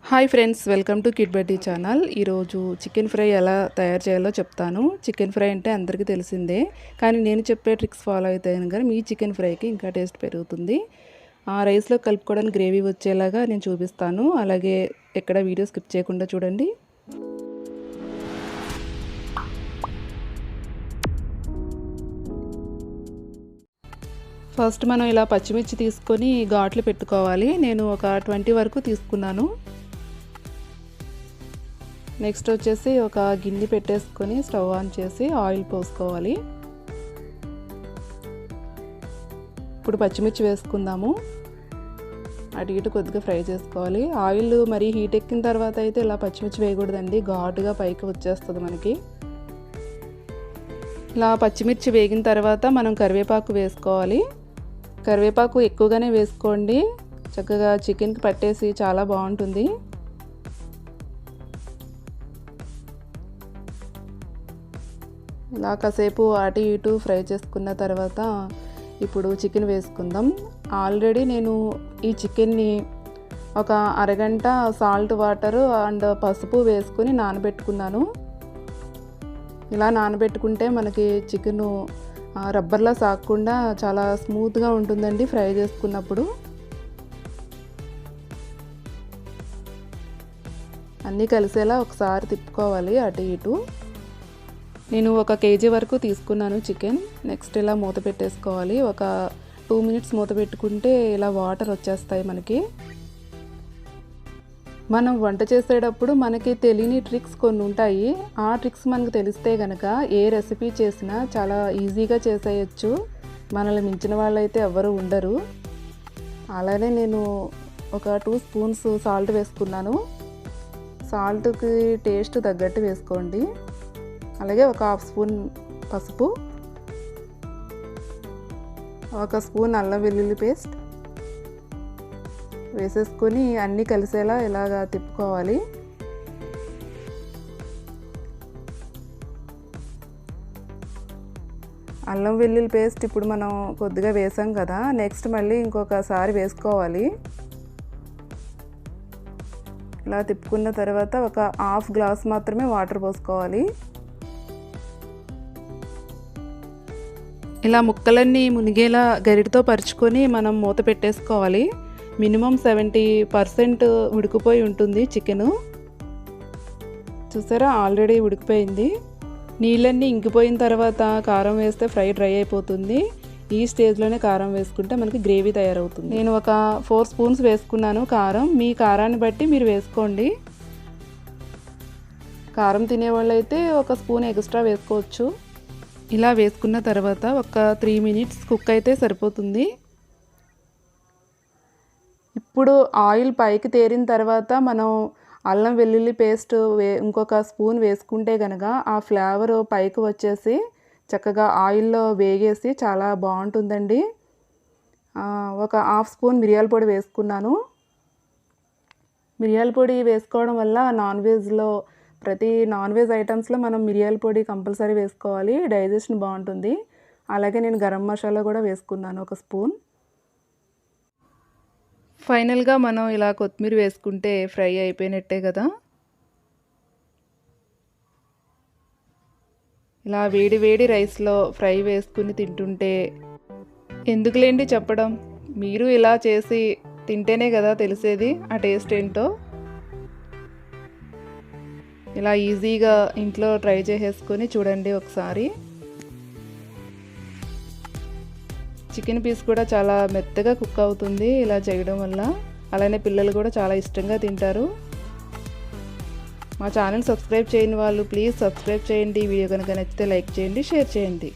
Hi friends, welcome to kid బడ్డీ channel. ఈరోజు chicken fry ఎలా తయారు చేయాలో చెప్తాను. చికెన్ ఫ్రై అంటే అందరికీ తెలిసిందే, కానీ నేను చెప్పే ట్రిక్స్ ఫాలో అయితే కనుక మీ చికెన్ ఫ్రైకి ఇంకా టేస్ట్ పెరుగుతుంది. ఆ రైస్లో కలుపుకోవడానికి గ్రేవీ వచ్చేలాగా నేను చూపిస్తాను. అలాగే ఎక్కడ వీడియో స్కిప్ చేయకుండా చూడండి. ఫస్ట్ మనం ఇలా పచ్చిమిర్చి తీసుకొని ఘాట్లు పెట్టుకోవాలి. నేను ఒక 20 వరకు తీసుకున్నాను. నెక్స్ట్ వచ్చేసి ఒక గిన్నె పెట్టేసుకొని స్టవ్ ఆన్ చేసి ఆయిల్ పోసుకోవాలి. ఇప్పుడు పచ్చిమిర్చి వేసుకుందాము. అటు ఇటు కొద్దిగా ఫ్రై చేసుకోవాలి. ఆయిల్ మరి హీట్ ఎక్కిన తర్వాత అయితే ఇలా పచ్చిమిర్చి వేయకూడదండి, ఘాటుగా పైకి వచ్చేస్తుంది మనకి. ఇలా పచ్చిమిర్చి వేగిన తర్వాత మనం కరివేపాకు వేసుకోవాలి. కరివేపాకు ఎక్కువగానే వేసుకోండి, చక్కగా చికెన్కి పట్టేసి చాలా బాగుంటుంది. ఇలా కాసేపు అటు ఇటు ఫ్రై చేసుకున్న తర్వాత ఇప్పుడు చికెన్ వేసుకుందాం. ఆల్రెడీ నేను ఈ చికెన్ని ఒక అరగంట సాల్ట్ వాటర్ అండ్ పసుపు వేసుకొని నానబెట్టుకున్నాను. ఇలా నానబెట్టుకుంటే మనకి చికెను రబ్బర్లా సాగకుండా చాలా స్మూత్గా ఉంటుందండి ఫ్రై చేసుకున్నప్పుడు. అన్నీ కలిసేలా ఒకసారి తిప్పుకోవాలి అటు ఇటు. నేను 1 కేజీ వరకు తీసుకున్నాను చికెన్. నెక్స్ట్ ఇలా మూత పెట్టేసుకోవాలి. ఒక 2 మినిట్స్ మూత పెట్టుకుంటే ఇలా వాటర్ వచ్చేస్తాయి మనకి. మనం వంట చేసేటప్పుడు మనకి తెలియని ట్రిక్స్ కొన్ని ఉంటాయి. ఆ ట్రిక్స్ మనకు తెలిస్తే కనుక ఏ రెసిపీ చేసినా చాలా ఈజీగా చేసేయచ్చు. మనల్ని మించిన వాళ్ళైతే ఎవరు ఉండరు. అలానే నేను ఒక 2 స్పూన్స్ సాల్ట్ వేసుకున్నాను. సాల్ట్కి టేస్ట్ తగ్గట్టు వేసుకోండి. అలాగే ఒక 1/2 స్పూన్ పసుపు, 1 స్పూన్ అల్లం వెల్లుల్లి పేస్ట్ వేసేసుకొని అన్నీ కలిసేలా ఇలాగా తిప్పుకోవాలి. అల్లం వెల్లుల్లి పేస్ట్ ఇప్పుడు మనం కొద్దిగా వేసాం కదా, నెక్స్ట్ మళ్ళీ ఇంకొకసారి వేసుకోవాలి. ఇలా తిప్పుకున్న తర్వాత ఒక 1/2 గ్లాస్ మాత్రమే వాటర్ పోసుకోవాలి. ఇలా ముక్కలన్నీ మునిగేలా గరిటతో పరుచుకొని మనం మూత పెట్టేసుకోవాలి. మినిమం 70% ఉడికిపోయి ఉంటుంది చికెను. చూసారా, ఆల్రెడీ ఉడికిపోయింది. నీళ్ళన్నీ ఇంకిపోయిన తర్వాత కారం వేస్తే ఫ్రై డ్రై అయిపోతుంది. ఈ స్టేజ్లోనే కారం వేసుకుంటే మనకి గ్రేవీ తయారవుతుంది. నేను ఒక 4 స్పూన్స్ వేసుకున్నాను కారం. మీ కారాన్ని బట్టి మీరు వేసుకోండి. కారం తినేవాళ్ళు అయితే 1 స్పూన్ ఎక్స్ట్రా వేసుకోవచ్చు. ఇలా వేసుకున్న తర్వాత ఒక 3 మినిట్స్ కుక్ అయితే సరిపోతుంది. ఇప్పుడు ఆయిల్ పైకి తేరిన తర్వాత మనం అల్లం వెల్లుల్లి పేస్ట్ ఇంకొక స్పూన్ వేసుకుంటే కనుక ఆ ఫ్లేవర్ పైకి వచ్చేసి చక్కగా ఆయిల్లో వేగేసి చాలా బాగుంటుందండి. ఒక 1/2 స్పూన్ మిరియాల పొడి వేసుకున్నాను. మిరియాల పొడి వేసుకోవడం వల్ల ప్రతి నాన్ వెజ్ ఐటమ్స్లో మనం మిరియాల పొడి కంపల్సరీ వేసుకోవాలి, డైజెషన్ బాగుంటుంది. అలాగే నేను గరం మసాలా కూడా వేసుకున్నాను 1 స్పూన్. ఫైనల్గా మనం ఇలా కొత్తిమీర వేసుకుంటే ఫ్రై అయిపోయినట్టే కదా. ఇలా వేడి వేడి రైస్లో ఫ్రై వేసుకుని తింటుంటే ఎందుకులేండి చెప్పడం, మీరు ఇలా చేసి తింటేనే కదా తెలిసేది ఆ టేస్ట్ ఏంటో. ఇలా ఈజీగా ఇంట్లో ట్రై చేసేసుకొని చూడండి ఒకసారి. చికెన్ పీస్ కూడా చాలా మెత్తగా కుక్ అవుతుంది ఇలా చేయడం వల్ల. అలానే పిల్లలు కూడా చాలా ఇష్టంగా తింటారు. మా ఛానల్ సబ్స్క్రైబ్ చేయని వాళ్ళు ప్లీజ్ సబ్స్క్రైబ్ చేయండి. వీడియో కనుక నచ్చితే లైక్ చేయండి, షేర్ చేయండి.